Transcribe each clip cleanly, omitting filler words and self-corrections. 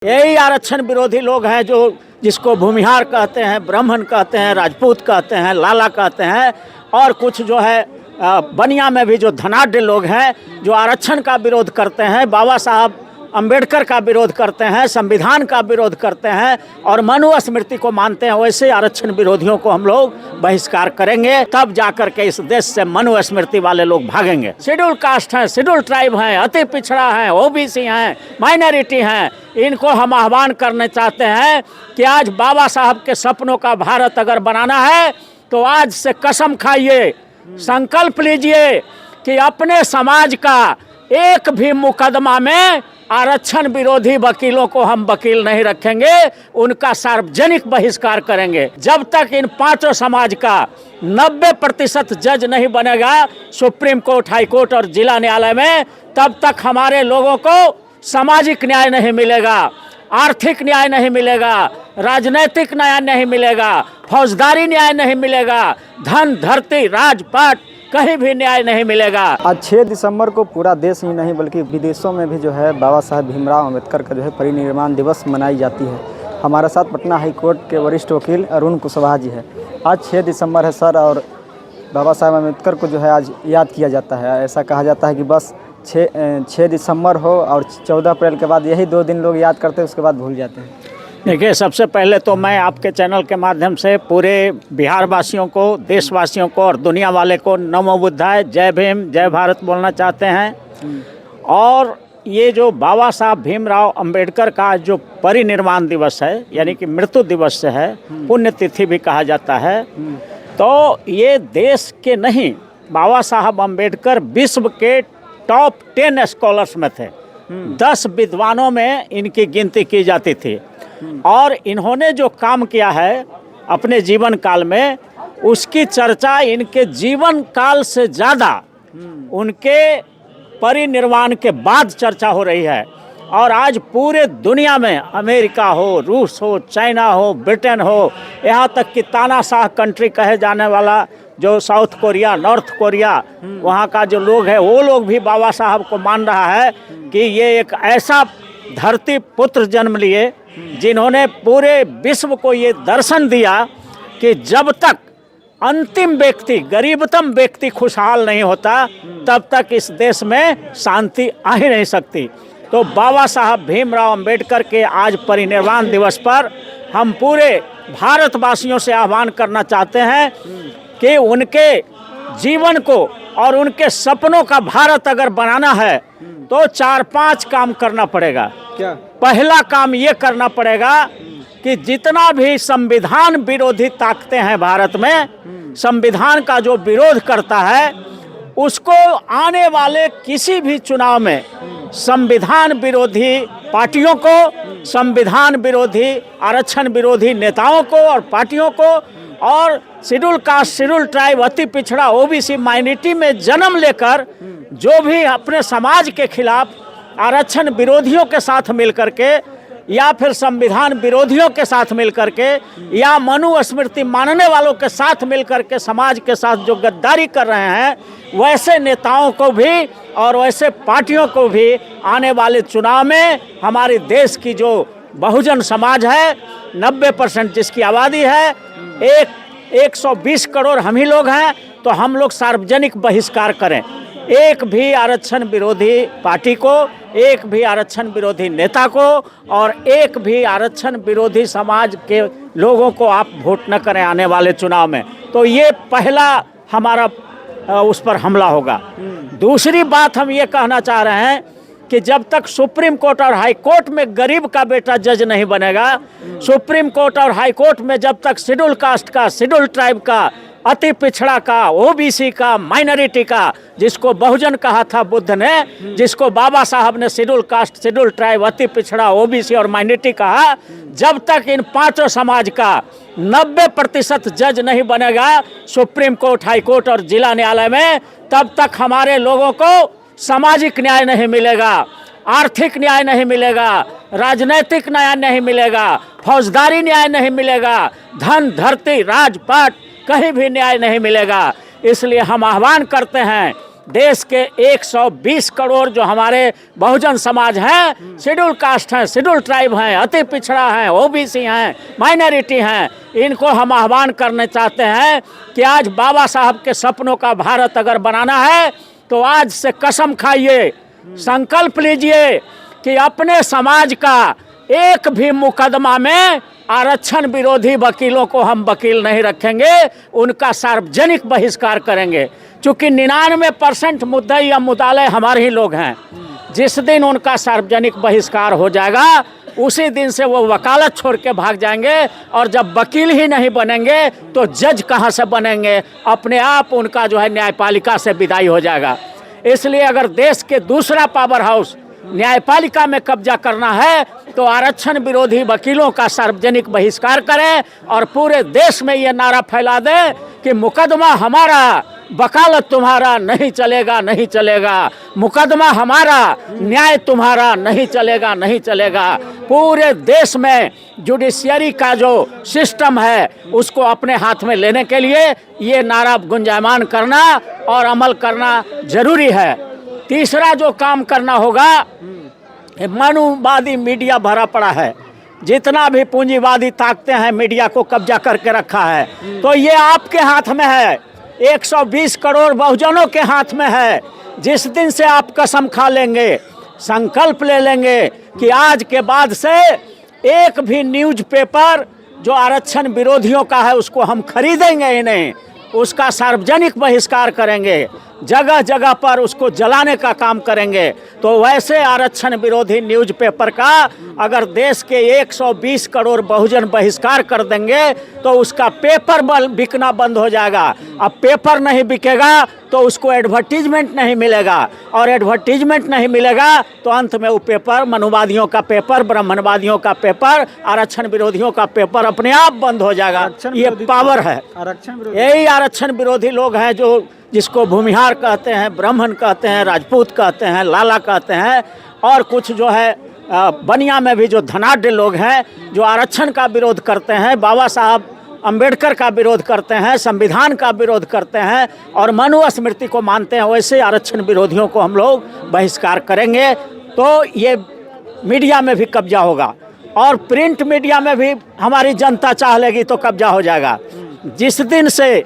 यही आरक्षण विरोधी लोग हैं जो जिसको भूमिहार कहते हैं, ब्राह्मण कहते हैं, राजपूत कहते हैं, लाला कहते हैं और कुछ जो है बनिया में भी जो धनाढ़ लोग हैं जो आरक्षण का विरोध करते हैं, बाबा साहब अंबेडकर का विरोध करते हैं, संविधान का विरोध करते हैं और मनुस्मृति को मानते हैं। वैसे आरक्षण विरोधियों को हम लोग बहिष्कार करेंगे, तब जाकर के इस देश से मनुस्मृति वाले लोग भागेंगे। शेड्यूल कास्ट हैं, शेड्यूल ट्राइब हैं, अति पिछड़ा हैं, ओबीसी हैं, माइनॉरिटी हैं, इनको हम आह्वान करने चाहते हैं कि आज बाबा साहब के सपनों का भारत अगर बनाना है तो आज से कसम खाइए, संकल्प लीजिए कि अपने समाज का एक भी मुकदमा में आरक्षण विरोधी वकीलों को हम वकील नहीं रखेंगे, उनका सार्वजनिक बहिष्कार करेंगे। जब तक इन पांचों समाज का 90% जज नहीं बनेगा सुप्रीम कोर्ट, हाई कोर्ट और जिला न्यायालय में, तब तक हमारे लोगों को सामाजिक न्याय नहीं मिलेगा, आर्थिक न्याय नहीं मिलेगा, राजनैतिक न्याय नहीं मिलेगा, फौजदारी न्याय नहीं मिलेगा, धन धरती राजपाट कहीं भी न्याय नहीं मिलेगा। आज 6 दिसंबर को पूरा देश ही नहीं बल्कि विदेशों में भी जो है बाबा साहब भीमराव अम्बेडकर का जो है परिनिर्वाण दिवस मनाई जाती है। हमारे साथ पटना हाई कोर्ट के वरिष्ठ वकील अरुण कुशवाहा जी है। आज 6 दिसंबर है सर, और बाबा साहब अम्बेडकर को जो है आज याद किया जाता है। ऐसा कहा जाता है कि बस 6 दिसंबर हो और 14 अप्रैल के बाद यही 2 दिन लोग याद करते हैं, उसके बाद भूल जाते हैं। देखिए, सबसे पहले तो मैं आपके चैनल के माध्यम से पूरे बिहार वासियों को, देशवासियों को और दुनिया वाले को नमो बुद्धाय, जय भीम, जय भारत बोलना चाहते हैं। और ये जो बाबा साहब भीमराव अंबेडकर का जो परिनिर्वाण दिवस है, यानी कि मृत्यु दिवस है, पुण्यतिथि भी कहा जाता है, तो ये देश के नहीं, बाबा साहब अंबेडकर विश्व के टॉप 10 स्कॉलर्स में थे। 10 विद्वानों में इनकी गिनती की जाती थी और इन्होंने जो काम किया है अपने जीवन काल में, उसकी चर्चा इनके जीवन काल से ज़्यादा उनके परिनिर्वाण के बाद चर्चा हो रही है। और आज पूरे दुनिया में, अमेरिका हो, रूस हो, चाइना हो, ब्रिटेन हो, यहाँ तक कि तानाशाह कंट्री कहे जाने वाला जो साउथ कोरिया, नॉर्थ कोरिया, वहाँ का जो लोग है, वो लोग भी बाबा साहब को मान रहा है कि ये एक ऐसा धरती पुत्र जन्म लिए जिन्होंने पूरे विश्व को ये दर्शन दिया कि जब तक अंतिम व्यक्ति, गरीबतम व्यक्ति खुशहाल नहीं होता, तब तक इस देश में शांति आ ही नहीं सकती। तो बाबा साहब भीमराव अंबेडकर के आज परिनिर्वाण दिवस पर हम पूरे भारतवासियों से आह्वान करना चाहते हैं कि उनके जीवन को और उनके सपनों का भारत अगर बनाना है तो 4-5 काम करना पड़ेगा। क्या? पहला काम ये करना पड़ेगा कि जितना भी संविधान विरोधी ताकतें हैं भारत में, संविधान का जो विरोध करता है, उसको आने वाले किसी भी चुनाव में संविधान विरोधी पार्टियों को, संविधान विरोधी आरक्षण विरोधी नेताओं को और पार्टियों को, और शेड्यूल कास्ट, शेड्यूल ट्राइब, अति पिछड़ा, ओबीसी, माइनॉरिटी में जन्म लेकर जो भी अपने समाज के खिलाफ आरक्षण विरोधियों के साथ मिलकर के या फिर संविधान विरोधियों के साथ मिलकर के या मनुस्मृति मानने वालों के साथ मिलकर के समाज के साथ जो गद्दारी कर रहे हैं, वैसे नेताओं को भी और वैसे पार्टियों को भी आने वाले चुनाव में हमारे देश की जो बहुजन समाज है, 90% जिसकी आबादी है, 120 करोड़ हम ही लोग हैं, तो हम लोग सार्वजनिक बहिष्कार करें। एक भी आरक्षण विरोधी पार्टी को, एक भी आरक्षण विरोधी नेता को और एक भी आरक्षण विरोधी समाज के लोगों को आप वोट न करें आने वाले चुनाव में। तो ये पहला हमारा उस पर हमला होगा। दूसरी बात हम ये कहना चाह रहे हैं कि जब तक सुप्रीम कोर्ट और हाई कोर्ट में गरीब का बेटा जज नहीं बनेगा, सुप्रीम कोर्ट और हाई कोर्ट में जब तक शेड्यूल कास्ट का, शेड्यूल ट्राइब का, अति पिछड़ा का, ओबीसी का, माइनॉरिटी का, जिसको बहुजन कहा था बुद्ध ने, जिसको बाबा साहब ने शेड्यूल कास्ट, शेड्यूल ट्राइब, अति पिछड़ा, ओबीसी और माइनॉरिटी कहा, जब तक इन पांचों समाज का 90% जज नहीं बनेगा सुप्रीम कोर्ट, हाई कोर्ट और जिला न्यायालय में, तब तक हमारे लोगों को सामाजिक न्याय नहीं मिलेगा, आर्थिक न्याय नहीं मिलेगा, राजनैतिक न्याय नहीं मिलेगा, फौजदारी न्याय नहीं मिलेगा, धन धरती राजपाट कहीं भी न्याय नहीं मिलेगा। इसलिए हम आह्वान करते हैं देश के 120 करोड़ जो हमारे बहुजन समाज हैं, शेड्यूल कास्ट हैं, शेड्यूल ट्राइब हैं, अति पिछड़ा हैं, ओबीसी हैं, माइनॉरिटी हैं, इनको हम आह्वान करने चाहते हैं कि आज बाबा साहब के सपनों का भारत अगर बनाना है तो आज से कसम खाइए, संकल्प लीजिए कि अपने समाज का एक भी मुकदमा में आरक्षण विरोधी वकीलों को हम वकील नहीं रखेंगे, उनका सार्वजनिक बहिष्कार करेंगे। चूँकि 99% मुद्दई या मुद्दालय हमारे ही लोग हैं। जिस दिन उनका सार्वजनिक बहिष्कार हो जाएगा उसी दिन से वो वकालत छोड़ के भाग जाएंगे, और जब वकील ही नहीं बनेंगे तो जज कहाँ से बनेंगे? अपने आप उनका जो है न्यायपालिका से विदाई हो जाएगा। इसलिए अगर देश के दूसरा पावर हाउस न्यायपालिका में कब्जा करना है तो आरक्षण विरोधी वकीलों का सार्वजनिक बहिष्कार करें और पूरे देश में ये नारा फैला दें कि मुकदमा हमारा, वकालत तुम्हारा, नहीं चलेगा, नहीं चलेगा। मुकदमा हमारा, न्याय तुम्हारा, नहीं चलेगा, नहीं चलेगा। पूरे देश में जुडिशियरी का जो सिस्टम है उसको अपने हाथ में लेने के लिए ये नारा गुंजायमान करना और अमल करना जरूरी है। तीसरा जो काम करना होगा, मनुवादी मीडिया भरा पड़ा है, जितना भी पूंजीवादी ताकतें हैं मीडिया को कब्जा करके रखा है, तो ये आपके हाथ में है, 120 करोड़ बहुजनों के हाथ में है। जिस दिन से आप कसम खा लेंगे, संकल्प ले लेंगे कि आज के बाद से एक भी न्यूज़पेपर जो आरक्षण विरोधियों का है उसको हम खरीदेंगे ही नहीं, उसका सार्वजनिक बहिष्कार करेंगे, जगह जगह पर उसको जलाने का काम करेंगे। तो वैसे आरक्षण विरोधी न्यूज़पेपर का अगर देश के 120 करोड़ बहुजन बहिष्कार कर देंगे तो उसका पेपर बिकना बंद हो जाएगा। अब पेपर नहीं बिकेगा तो उसको एडवर्टीजमेंट नहीं मिलेगा, और एडवर्टीजमेंट नहीं मिलेगा तो अंत में वो पेपर, मनुवादियों का पेपर, ब्राह्मणवादियों का पेपर, आरक्षण विरोधियों का पेपर अपने आप बंद हो जाएगा। ये पावर है, यही आरक्षण विरोधी लोग हैं जो जिसको भूमिहार कहते हैं, ब्राह्मण कहते हैं, राजपूत कहते हैं, लाला कहते हैं, और कुछ जो है बनिया में भी जो धनाढ़ लोग हैं जो आरक्षण का विरोध करते हैं, बाबा साहब अंबेडकर का विरोध करते हैं, संविधान का विरोध करते हैं और मनुस्मृति को मानते हैं, वैसे आरक्षण विरोधियों को हम लोग बहिष्कार करेंगे। तो ये मीडिया में भी कब्जा होगा और प्रिंट मीडिया में भी हमारी जनता चाह लेगी तो कब्जा हो जाएगा। जिस दिन से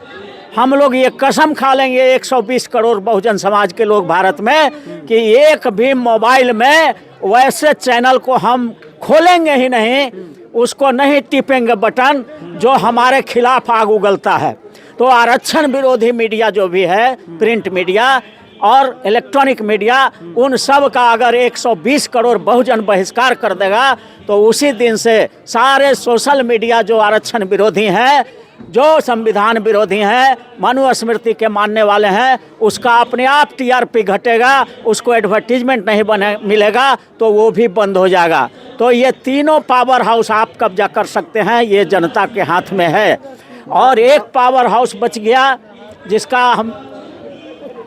हम लोग ये कसम खा लेंगे 120 करोड़ बहुजन समाज के लोग भारत में कि एक भी मोबाइल में वैसे चैनल को हम खोलेंगे ही नहीं, उसको नहीं टिपेंगे बटन जो हमारे खिलाफ आग उगलता है। तो आरक्षण विरोधी मीडिया जो भी है, प्रिंट मीडिया और इलेक्ट्रॉनिक मीडिया, उन सब का अगर 120 करोड़ बहुजन बहिष्कार कर देगा तो उसी दिन से सारे सोशल मीडिया जो आरक्षण विरोधी हैं, जो संविधान विरोधी हैं, मनुस्मृति के मानने वाले हैं, उसका अपने आप टीआरपी घटेगा, उसको एडवर्टीजमेंट नहीं मिलेगा तो वो भी बंद हो जाएगा। तो ये तीनों पावर हाउस आप कब्जा कर सकते हैं, ये जनता के हाथ में है। और एक पावर हाउस बच गया जिसका हम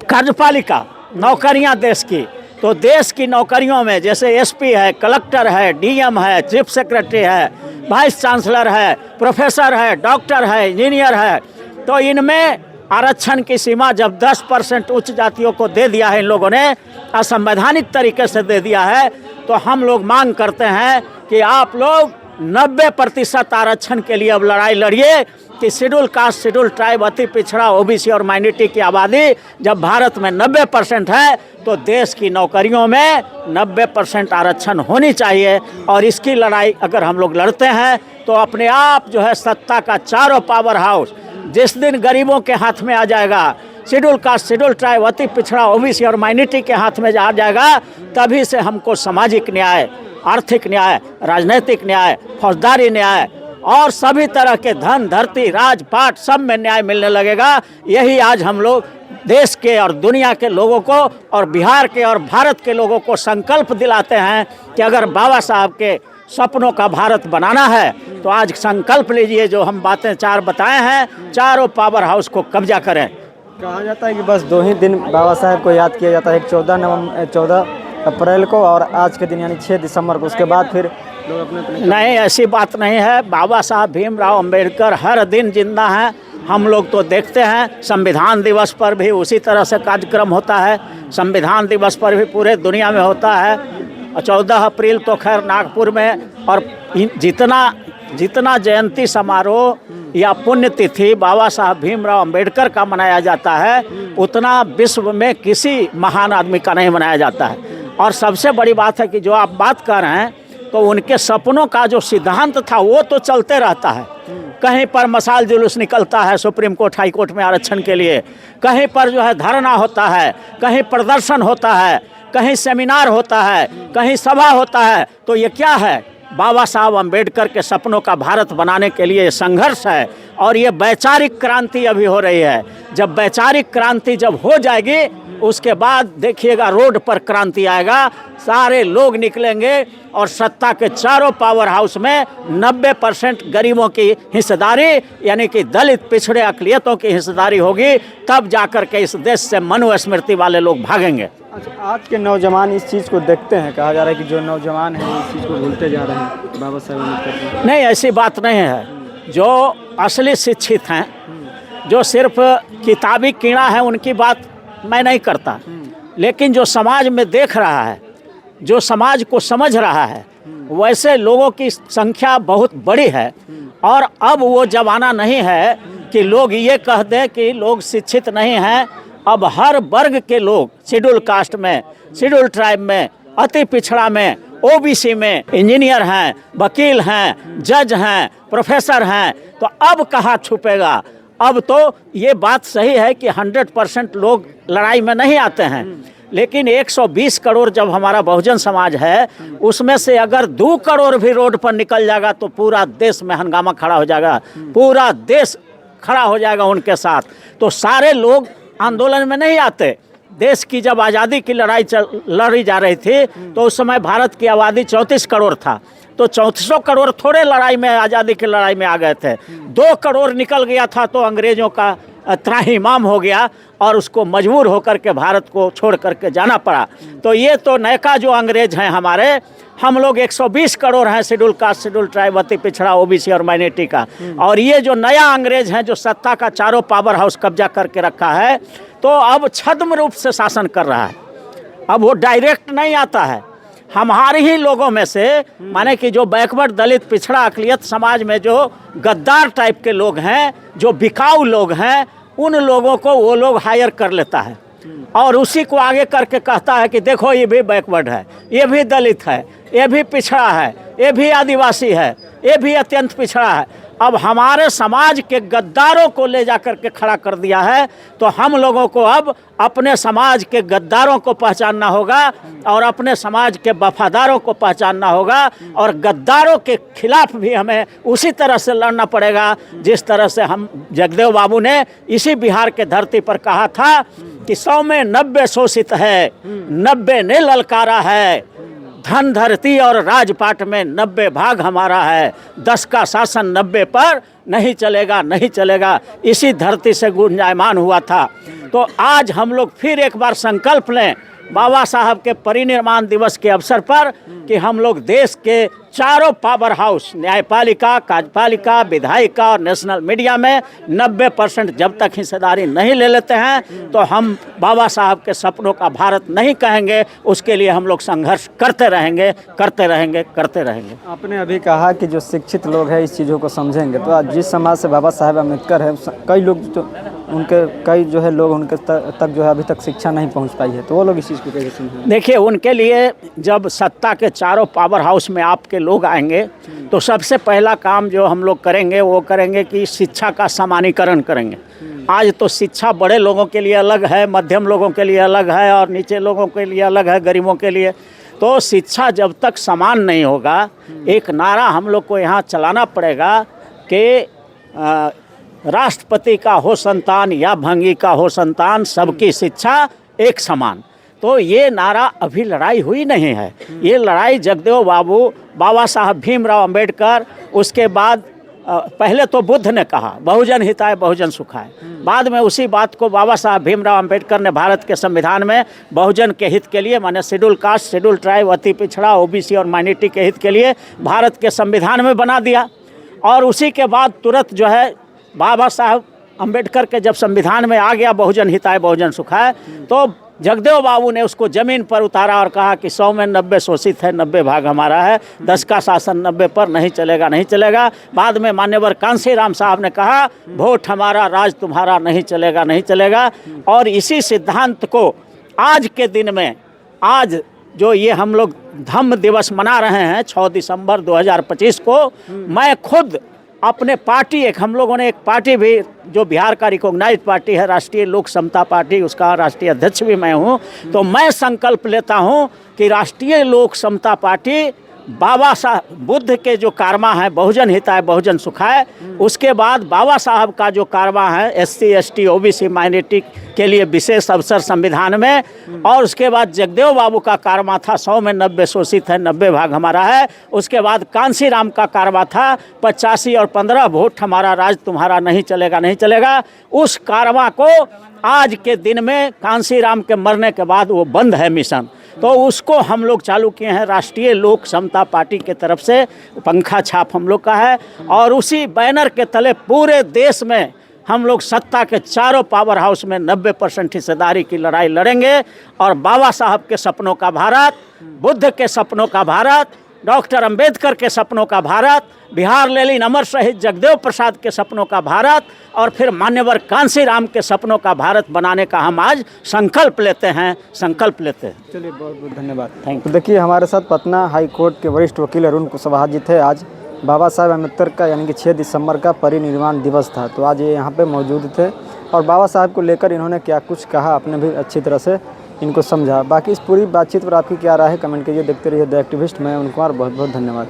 कार्यपालिका, नौकरियां देश की, तो देश की नौकरियों में जैसे एसपी है, कलेक्टर है, डीएम है, चीफ सेक्रेटरी है, वाइस चांसलर है, प्रोफेसर है, डॉक्टर है, इंजीनियर है, तो इनमें आरक्षण की सीमा जब 10% उच्च जातियों को दे दिया है, इन लोगों ने असंवैधानिक तरीके से दे दिया है, तो हम लोग मांग करते हैं कि आप लोग 90% आरक्षण के लिए अब लड़ाई लड़िए कि शेड्यूल कास्ट, शेड्यूल ट्राइब, अति पिछड़ा, ओबीसी और माइनॉरिटी की आबादी जब भारत में 90% है तो देश की नौकरियों में 90% आरक्षण होनी चाहिए। और इसकी लड़ाई अगर हम लोग लड़ते हैं तो अपने आप जो है सत्ता का चारों पावर हाउस जिस दिन गरीबों के हाथ में आ जाएगा, शेड्यूल कास्ट, शेड्यूल ट्राइब, अति पिछड़ा, ओबीसी और माइनॉरिटी के हाथ में आ जाएगा, तभी से हमको सामाजिक न्याय, आर्थिक न्याय, राजनीतिक न्याय, फौजदारी न्याय और सभी तरह के धन, धरती, राजपाट सब में न्याय मिलने लगेगा। यही आज हम लोग देश के और दुनिया के लोगों को और बिहार के और भारत के लोगों को संकल्प दिलाते हैं कि अगर बाबा साहब के सपनों का भारत बनाना है तो आज संकल्प लीजिए, जो हम बातें चार बताए हैं, चारों पावर हाउस को कब्जा करें। कहा जाता है कि बस 2 ही दिन बाबा साहब को याद किया जाता है, एक 14 अप्रैल को और आज के दिन यानी 6 दिसंबर को, उसके बाद फिर लोग अपने नहीं, ऐसी बात नहीं है। बाबा साहब भीमराव अंबेडकर हर दिन जिंदा हैं, हम लोग तो देखते हैं संविधान दिवस पर भी उसी तरह से कार्यक्रम होता है। संविधान दिवस पर भी पूरे दुनिया में होता है। 14 अप्रैल तो खैर नागपुर में, और जितना जयंती समारोह या पुण्यतिथि बाबा साहब भीमराव अंबेडकर का मनाया जाता है, उतना विश्व में किसी महान आदमी का नहीं मनाया जाता है। और सबसे बड़ी बात है कि जो आप बात कर रहे हैं, तो उनके सपनों का जो सिद्धांत था वो तो चलते रहता है। कहीं पर मसाल जुलूस निकलता है सुप्रीम कोर्ट हाई कोर्ट में आरक्षण के लिए, कहीं पर जो है धरना होता है, कहीं प्रदर्शन होता है, कहीं सेमिनार होता है, कहीं सभा होता है। तो ये क्या है? बाबा साहब अंबेडकर के सपनों का भारत बनाने के लिए संघर्ष है। और ये वैचारिक क्रांति अभी हो रही है। जब वैचारिक क्रांति जब हो जाएगी, उसके बाद देखिएगा रोड पर क्रांति आएगा, सारे लोग निकलेंगे और सत्ता के चारों पावर हाउस में 90% गरीबों की हिस्सेदारी, यानी कि दलित पिछड़े अक़लियतों की हिस्सेदारी होगी। तब जाकर के इस देश से मनुस्मृति वाले लोग भागेंगे। अच्छा, आज के नौजवान इस चीज़ को देखते हैं, कहा जा रहा है कि जो नौजवान हैं इस चीज़ को भूलते जा रहे हैं बाबा साहब अम्बेडकर। नहीं, ऐसी बात नहीं है। जो असली शिक्षित हैं, जो सिर्फ किताबी कीड़ा है, उनकी बात मैं नहीं करता। लेकिन जो समाज में देख रहा है, जो समाज को समझ रहा है, वैसे लोगों की संख्या बहुत बड़ी है। और अब वो ज़माना नहीं है कि लोग ये कह दें कि लोग शिक्षित नहीं हैं। अब हर वर्ग के लोग, शेड्यूल कास्ट में, शेड्यूल ट्राइब में, अति पिछड़ा में, ओबीसी में इंजीनियर हैं, वकील हैं, जज हैं, प्रोफेसर हैं। तो अब कहाँ छुपेगा? अब तो ये बात सही है कि 100% लोग लड़ाई में नहीं आते हैं, लेकिन 120 करोड़ जब हमारा बहुजन समाज है, उसमें से अगर 2 करोड़ भी रोड पर निकल जाएगा तो पूरा देश में हंगामा खड़ा हो जाएगा, पूरा देश खड़ा हो जाएगा उनके साथ। तो सारे लोग आंदोलन में नहीं आते। देश की जब आज़ादी की लड़ाई लड़ी जा रही थी, तो उस समय भारत की आबादी 34 करोड़ था। तो 3400 करोड़ थोड़े लड़ाई में, आज़ादी की लड़ाई में आ गए थे। 2 करोड़ निकल गया था तो अंग्रेज़ों का त्राहिमाम हो गया और उसको मजबूर होकर के भारत को छोड़ करके जाना पड़ा। तो ये तो नयका जो अंग्रेज हैं हमारे, हम लोग 120 करोड़ हैं, शेड्यूल कास्ट, शेड्यूल ट्राइब, अति पिछड़ा, ओबीसी और माइनॉरिटी का। और ये जो नया अंग्रेज हैं जो सत्ता का चारों पावर हाउस कब्जा करके रखा है, तो अब छद्म रूप से शासन कर रहा है। अब वो डायरेक्ट नहीं आता है। हमारे ही लोगों में से, माने कि जो बैकवर्ड, दलित, पिछड़ा, अक़लियत समाज में जो गद्दार टाइप के लोग हैं, जो बिकाऊ लोग हैं, उन लोगों को वो लोग हायर कर लेता है और उसी को आगे करके कहता है कि देखो ये भी बैकवर्ड है, ये भी दलित है, ये भी पिछड़ा है, ये भी आदिवासी है, ये भी अत्यंत पिछड़ा है। अब हमारे समाज के गद्दारों को ले जा कर के खड़ा कर दिया है। तो हम लोगों को अब अपने समाज के गद्दारों को पहचानना होगा और अपने समाज के वफादारों को पहचानना होगा। और गद्दारों के खिलाफ भी हमें उसी तरह से लड़ना पड़ेगा जिस तरह से हम जगदेव बाबू ने इसी बिहार के धरती पर कहा था कि 100 में 90 शोषित है, 90 ने ललकारा है। धन धरती और राजपाट में 90 भाग हमारा है, 10 का शासन 90 पर नहीं चलेगा, नहीं चलेगा। इसी धरती से गुंजायमान हुआ था। तो आज हम लोग फिर एक बार संकल्प लें बाबा साहब के परिनिर्वाण दिवस के अवसर पर कि हम लोग देश के चारों पावर हाउस, न्यायपालिका, कार्यपालिका, विधायिका और नेशनल मीडिया में 90% जब तक हिस्सेदारी नहीं ले लेते हैं तो हम बाबा साहब के सपनों का भारत नहीं कहेंगे। उसके लिए हम लोग संघर्ष करते रहेंगे, करते रहेंगे, करते रहेंगे। आपने अभी कहा कि जो शिक्षित लोग हैं इस चीज़ों को समझेंगे, तो आज जिस समाज से बाबा साहब अम्बेडकर है, कई लोग तो कई जो है लोग उनके तक जो है अभी तक शिक्षा नहीं पहुँच पाई है, तो वो लोग इस चीज़ को कैसे समझेंगे? देखिए, उनके लिए जब सत्ता के चारों पावर हाउस में आपके लोग आएंगे तो सबसे पहला काम जो हम लोग करेंगे वो करेंगे कि शिक्षा का सामान्यीकरण करेंगे। आज तो शिक्षा बड़े लोगों के लिए अलग है, मध्यम लोगों के लिए अलग है और नीचे लोगों के लिए अलग है, गरीबों के लिए। तो शिक्षा जब तक समान नहीं होगा, एक नारा हम लोग को यहाँ चलाना पड़ेगा कि राष्ट्रपति का हो संतान या भंगी का हो संतान, सबकी शिक्षा एक समान। तो ये नारा अभी लड़ाई हुई नहीं है, ये लड़ाई जगदेव बाबू, बाबा साहब भीमराव अंबेडकर, उसके बाद पहले तो बुद्ध ने कहा बहुजन हिताय बहुजन सुखाय। बाद में उसी बात को बाबा साहब भीमराव अंबेडकर ने भारत के संविधान में बहुजन के हित के लिए, माने शेड्यूल कास्ट, शेड्यूल ट्राइब, अति पिछड़ा, ओबीसी और माइनॉरिटी के हित के लिए भारत के संविधान में बना दिया। और उसी के बाद तुरंत जो है बाबा साहब अंबेडकर के जब संविधान में आ गया बहुजन हिताय बहुजन सुखाय, तो जगदेव बाबू ने उसको जमीन पर उतारा और कहा कि 100 में 90 शोषित है, 90 भाग हमारा है, 10 का शासन 90 पर नहीं चलेगा, नहीं चलेगा। बाद में मान्यवर कांशीराम साहब ने कहा वोट हमारा, राज तुम्हारा, नहीं चलेगा, नहीं चलेगा। और इसी सिद्धांत को आज के दिन में, आज जो ये हम लोग धम्म दिवस मना रहे हैं 6 दिसंबर 2025 को, मैं खुद अपने पार्टी, हम लोगों ने एक पार्टी भी जो बिहार का रिकॉग्नाइज्ड पार्टी है, राष्ट्रीय लोक समता पार्टी, उसका राष्ट्रीय अध्यक्ष भी मैं हूं। तो मैं संकल्प लेता हूं कि राष्ट्रीय लोक समता पार्टी बाबा साहब बुद्ध के जो कारवा है बहुजन हिताय बहुजन सुखाय, उसके बाद बाबा साहब का जो कारवा है SC ST OBC माइनॉरिटी के लिए विशेष अवसर संविधान में, और उसके बाद जगदेव बाबू का कारवा था 100 में 90 शोषित है, 90 भाग हमारा है। उसके बाद कांशीराम का कारवा था 85 और 15 वोट हमारा, राज तुम्हारा, नहीं चलेगा, नहीं चलेगा। उस कारवा को आज के दिन में कांशीराम के मरने के बाद वो बंद है मिशन, तो उसको हम लोग चालू किए हैं राष्ट्रीय लोक समता पार्टी के तरफ से। पंखा छाप हम लोग का है, और उसी बैनर के तले पूरे देश में हम लोग सत्ता के चारों पावर हाउस में 90% हिस्सेदारी की लड़ाई लड़ेंगे, और बाबा साहब के सपनों का भारत, बुद्ध के सपनों का भारत, डॉक्टर अंबेडकर के सपनों का भारत, बिहार लेलिन अमर शहीद जगदेव प्रसाद के सपनों का भारत, और फिर मान्यवर कांशीराम के सपनों का भारत बनाने का हम आज संकल्प लेते हैं, संकल्प लेते हैं। चलिए, बहुत बहुत धन्यवाद। थैंक तो देखिए, हमारे साथ पटना हाई कोर्ट के वरिष्ठ वकील अरुण कुशवाहा जी थे। आज बाबा साहब अम्बेडकर का यानी कि 6 दिसंबर का परिनिर्वाण दिवस था, तो आज ये यहाँ पे मौजूद थे, और बाबा साहब को लेकर इन्होंने क्या कुछ कहा, आपने भी अच्छी तरह से इनको समझा। बाकी इस पूरी बातचीत पर आपकी क्या राय है, कमेंट कीजिए। देखते रहिए द एक्टिविस्ट। मैं उन कुमार, बहुत बहुत धन्यवाद।